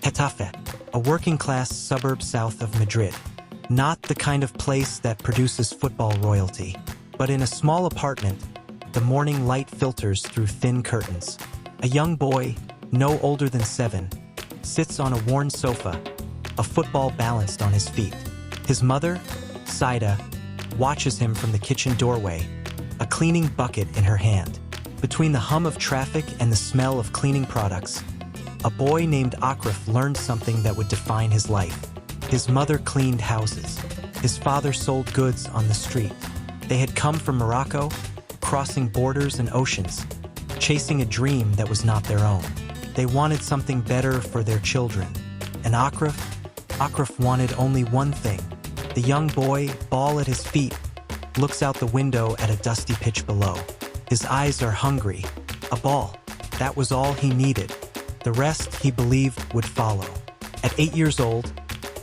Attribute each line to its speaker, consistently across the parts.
Speaker 1: Getafe, a working-class suburb south of Madrid. Not the kind of place that produces football royalty, but in a small apartment, the morning light filters through thin curtains. A young boy, no older than 7, sits on a worn sofa, a football balanced on his feet. His mother, Saida, watches him from the kitchen doorway, a cleaning bucket in her hand. Between the hum of traffic and the smell of cleaning products, a boy named Achraf learned something that would define his life. His mother cleaned houses. His father sold goods on the street. They had come from Morocco, crossing borders and oceans, chasing a dream that was not their own. They wanted something better for their children. And Achraf wanted only one thing. The young boy, ball at his feet, looks out the window at a dusty pitch below. His eyes are hungry. A ball. That was all he needed. The rest, he believed, would follow. At 8 years old,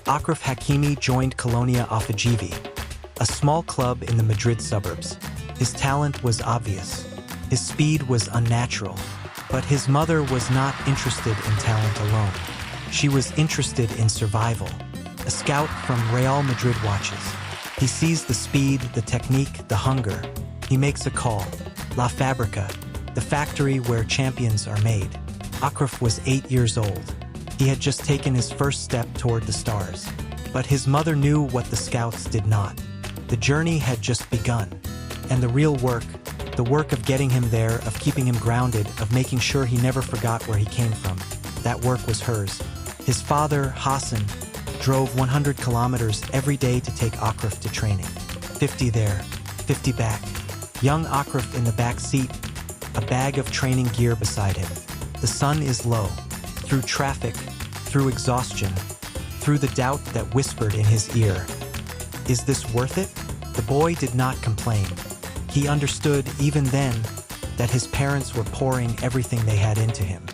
Speaker 1: Achraf Hakimi joined Colonia Offensive, a small club in the Madrid suburbs. His talent was obvious. His speed was unnatural. But his mother was not interested in talent alone. She was interested in survival. A scout from Real Madrid watches. He sees the speed, the technique, the hunger. He makes a call. La Fábrica, the factory where champions are made. Achraf was 8 years old. He had just taken his first step toward the stars. But his mother knew what the scouts did not. The journey had just begun. And the real work, the work of getting him there, of keeping him grounded, of making sure he never forgot where he came from, that work was hers. His father, Hassan, drove 100 kilometers every day to take Achraf to training. 50 there, 50 back. Young Achraf in the back seat, a bag of training gear beside him. The sun is low. Through traffic, through exhaustion, through the doubt that whispered in his ear. Is this worth it? The boy did not complain. He understood, even then, that his parents were pouring everything they had into him.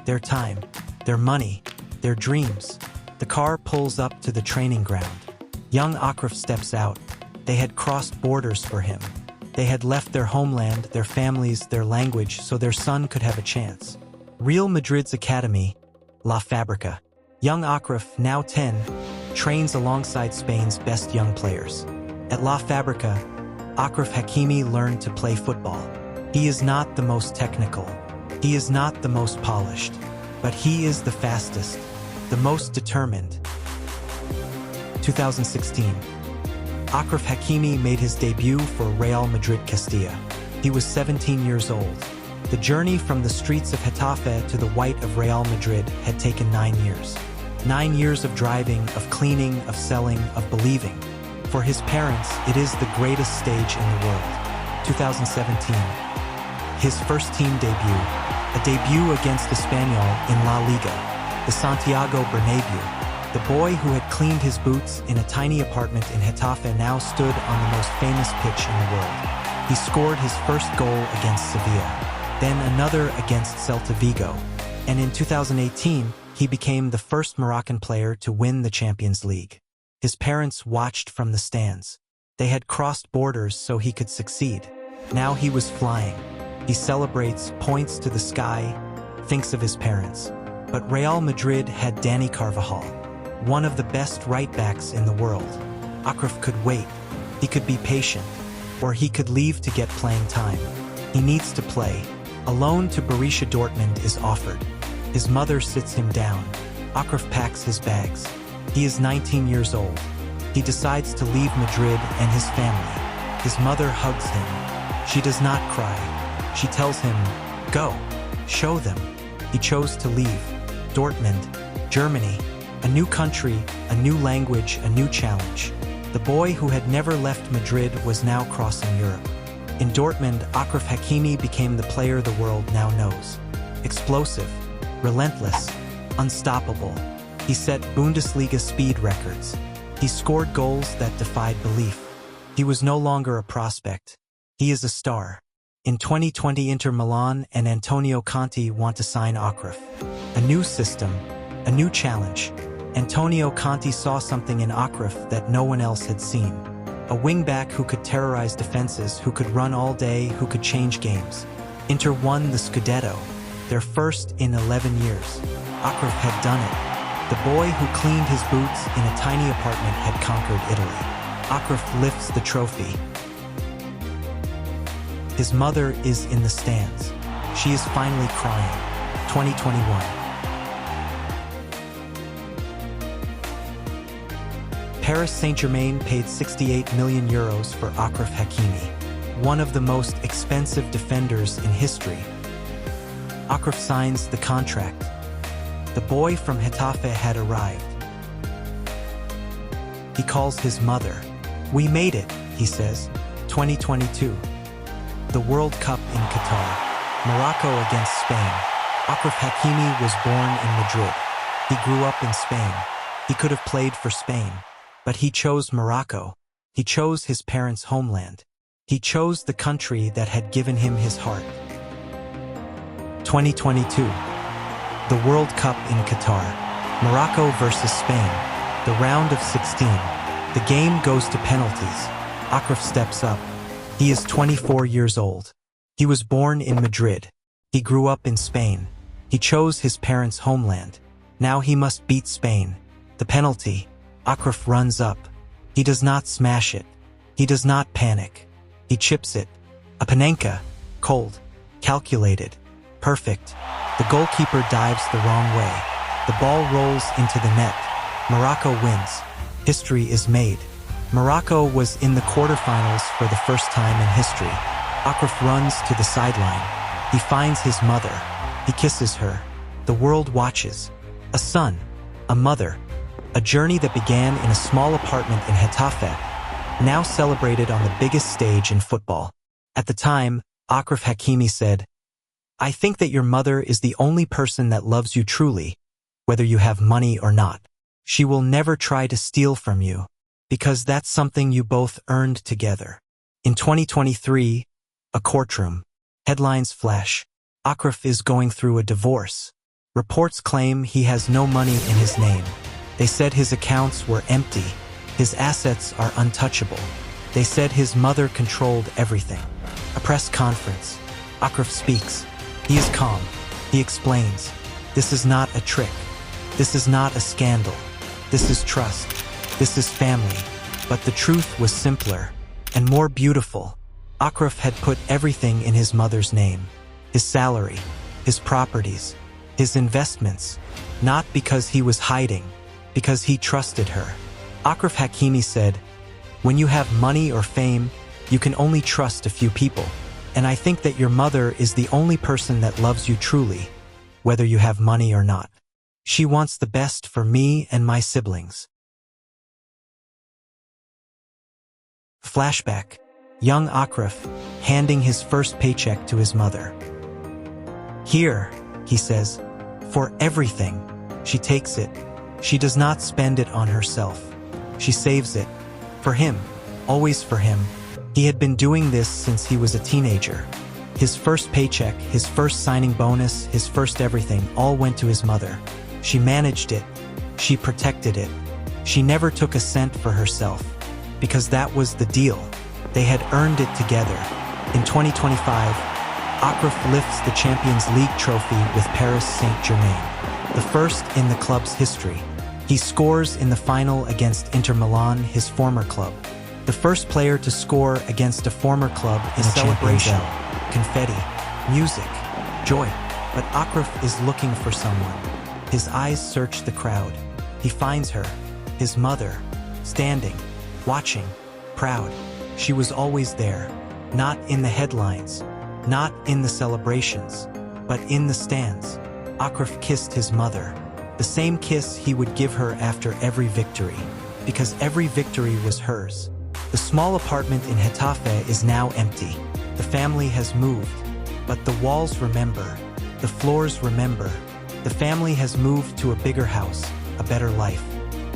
Speaker 1: Their time, their money, their dreams. The car pulls up to the training ground. Young Achraf steps out. They had crossed borders for him. They had left their homeland, their families, their language, so their son could have a chance. Real Madrid's academy, La Fábrica. Young Achraf, now 10, trains alongside Spain's best young players. At La Fábrica, Achraf Hakimi learned to play football. He is not the most technical. He is not the most polished. But he is the fastest, the most determined. 2016. Achraf Hakimi made his debut for Real Madrid Castilla. He was 17 years old. The journey from the streets of Getafe to the white of Real Madrid had taken 9 years. 9 years of driving, of cleaning, of selling, of believing. For his parents, it is the greatest stage in the world. 2017. His first team debut. A debut against Espanyol in La Liga, the Santiago Bernabéu. The boy who had cleaned his boots in a tiny apartment in Getafe now stood on the most famous pitch in the world. He scored his first goal against Sevilla, then another against Celta Vigo, and in 2018, he became the first Moroccan player to win the Champions League. His parents watched from the stands. They had crossed borders so he could succeed. Now he was flying. He celebrates, points to the sky, thinks of his parents. But Real Madrid had Dani Carvajal, one of the best right-backs in the world. Achraf could wait. He could be patient. Or he could leave to get playing time. He needs to play. A loan to Borussia Dortmund is offered. His mother sits him down. Achraf packs his bags. He is 19 years old. He decides to leave Madrid and his family. His mother hugs him. She does not cry. She tells him, "Go. Show them." He chose to leave. Dortmund, Germany, a new country, a new language, a new challenge. The boy who had never left Madrid was now crossing Europe. In Dortmund, Achraf Hakimi became the player the world now knows. Explosive, relentless, unstoppable. He set Bundesliga speed records. He scored goals that defied belief. He was no longer a prospect. He is a star. In 2020, Inter Milan and Antonio Conte want to sign Achraf. A new system, a new challenge. Antonio Conte saw something in Achraf that no one else had seen. A wingback who could terrorize defenses, who could run all day, who could change games. Inter won the Scudetto, their first in 11 years. Achraf had done it. The boy who cleaned his boots in a tiny apartment had conquered Italy. Achraf lifts the trophy. His mother is in the stands. She is finally crying. 2021. Paris Saint-Germain paid €68 million for Achraf Hakimi, one of the most expensive defenders in history. Achraf signs the contract. The boy from Getafe had arrived. He calls his mother. "We made it," he says. 2022. The World Cup in Qatar. Morocco against Spain. Achraf Hakimi was born in Madrid. He grew up in Spain. He could have played for Spain, but he chose Morocco. He chose his parents' homeland. He chose the country that had given him his heart. 2022. The World Cup in Qatar. Morocco versus Spain. The round of 16. The game goes to penalties. Achraf steps up. He is 24 years old. He was born in Madrid. He grew up in Spain. He chose his parents' homeland. Now he must beat Spain. The penalty. Achraf runs up. He does not smash it. He does not panic. He chips it. A Panenka. Cold. Calculated. Perfect. The goalkeeper dives the wrong way. The ball rolls into the net. Morocco wins. History is made. Morocco was in the quarterfinals for the first time in history. Achraf runs to the sideline. He finds his mother. He kisses her. The world watches. A son. A mother. A journey that began in a small apartment in Getafe, now celebrated on the biggest stage in football. At the time, Achraf Hakimi said, "I think that your mother is the only person that loves you truly, whether you have money or not. She will never try to steal from you, because that's something you both earned together." In 2023, a courtroom. Headlines flash. Achraf is going through a divorce. Reports claim he has no money in his name. They said his accounts were empty. His assets are untouchable. They said his mother controlled everything. A press conference. Achraf speaks. He is calm. He explains. This is not a trick. This is not a scandal. This is trust. This is family. But the truth was simpler and more beautiful. Achraf had put everything in his mother's name. His salary, his properties, his investments. Not because he was hiding, because he trusted her. Achraf Hakimi said, "When you have money or fame, you can only trust a few people. And I think that your mother is the only person that loves you truly, whether you have money or not. She wants the best for me and my siblings." Flashback. Young Achraf, handing his first paycheck to his mother. "Here," he says, "for everything." She takes it. She does not spend it on herself. She saves it. For him. Always for him. He had been doing this since he was a teenager. His first paycheck, his first signing bonus, his first everything, all went to his mother. She managed it. She protected it. She never took a cent for herself. Because that was the deal. They had earned it together. In 2025, Achraf lifts the Champions League trophy with Paris Saint-Germain, the first in the club's history. He scores in the final against Inter Milan, his former club. The first player to score against a former club in a celebration. Confetti, music, joy. But Achraf is looking for someone. His eyes search the crowd. He finds her, his mother, standing, watching, proud. She was always there, not in the headlines, not in the celebrations, but in the stands. Achraf kissed his mother, the same kiss he would give her after every victory, because every victory was hers. The small apartment in Getafe is now empty. The family has moved, but the walls remember, the floors remember. The family has moved to a bigger house, a better life.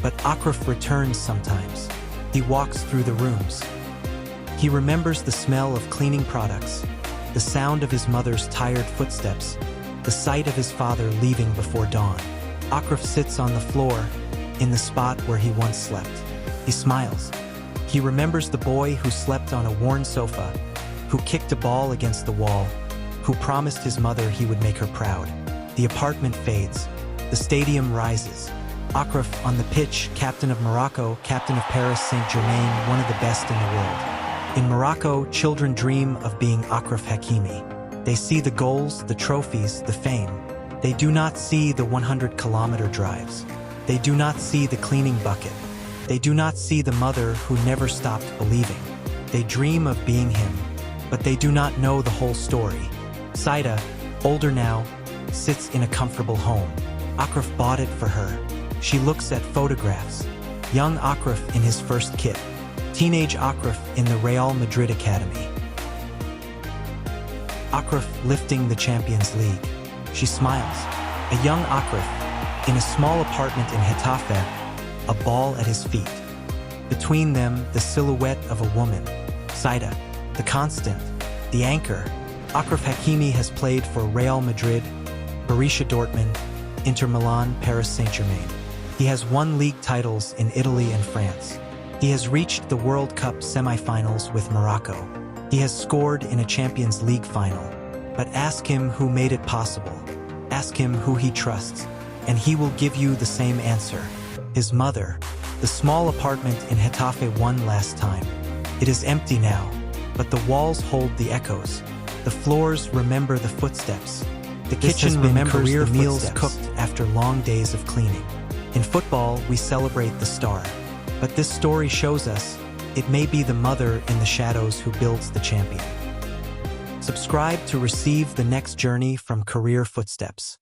Speaker 1: But Achraf returns sometimes. He walks through the rooms. He remembers the smell of cleaning products, the sound of his mother's tired footsteps, the sight of his father leaving before dawn. Achraf sits on the floor, in the spot where he once slept. He smiles. He remembers the boy who slept on a worn sofa, who kicked a ball against the wall, who promised his mother he would make her proud. The apartment fades. The stadium rises. Achraf on the pitch, captain of Morocco, captain of Paris Saint-Germain, one of the best in the world. In Morocco, children dream of being Achraf Hakimi. They see the goals, the trophies, the fame. They do not see the 100-kilometer drives. They do not see the cleaning bucket. They do not see the mother who never stopped believing. They dream of being him, but they do not know the whole story. Saida, older now, sits in a comfortable home. Achraf bought it for her. She looks at photographs. Young Achraf in his first kit. Teenage Achraf in the Real Madrid Academy. Achraf lifting the Champions League. She smiles. A young Achraf in a small apartment in Getafe, a ball at his feet. Between them, the silhouette of a woman. Saida, the constant, the anchor. Achraf Hakimi has played for Real Madrid, Borussia Dortmund, Inter Milan, Paris Saint-Germain. He has won league titles in Italy and France. He has reached the World Cup semi-finals with Morocco. He has scored in a Champions League final. But ask him who made it possible. Ask him who he trusts, and he will give you the same answer. His mother. The small apartment in Getafe won last time. It is empty now, but the walls hold the echoes. The floors remember the footsteps. The kitchen remembers the meals cooked after long days of cleaning. In football, we celebrate the star. But this story shows us it may be the mother in the shadows who builds the champion. Subscribe to receive the next journey from Career Footsteps.